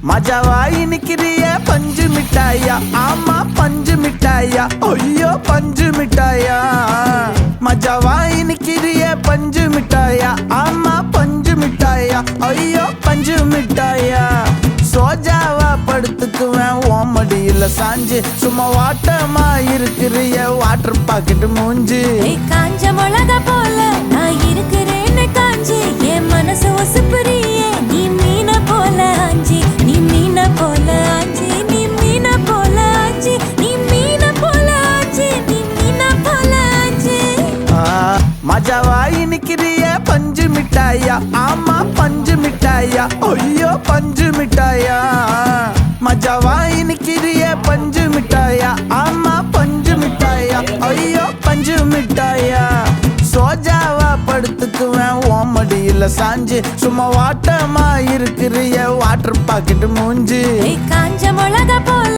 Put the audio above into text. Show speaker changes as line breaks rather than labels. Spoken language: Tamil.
மஜாவாயி நிக்கிறிய பஞ்சு மிட்டாயா, ஆமா பஞ்சு மிட்டாயா, ஐயோ பஞ்சு மிட்டாயா. மஜாவாயி நிக்கிறிய பஞ்சு மிட்டாயா, ஆமா பஞ்சு மிட்டாயா, ஐயோ பஞ்சு மிட்டாயா. சோஜாவா படுத்துக்குவேன் ஓமடியில சாஞ்சு, சும்மா வாட்டமா இருக்கிறிய வாட்டர் பாக்கெட் மூஞ்சி.
காஞ்ச மிளகா போல நான் இருக்கிறேன்னு காஞ்சி, என் மனசு ஒசுப்புறியே நீ மீன போல ஆஞ்சி, நீ மீன போல ஆஞ்சி, நீ மீன போல ஆஞ்சி, நீ மீன போல ஆஞ்சி, நீ மீன போல ஆஞ்சி.
மஜாவாயி நிக்கிறிய பஞ்சு மிட்டாயா, ஆமா பஞ்சு மிட்டாயா, ஐயோ பஞ்சு மிட்டாயா. மஜாவாயி நிக்கிறிய பஞ்சு மிட்டாயா, ஆமா பஞ்சு மிட்டாயா, ஐயோ பஞ்சு மிட்டாயா. சோஜாவா படுத்துக்குவேன் ஓமடியில சாஞ்சு, சும்மா வாட்டமா இருக்கிறிய வாட்டர் பாக்கெட் மூஞ்சி.
காஞ்ச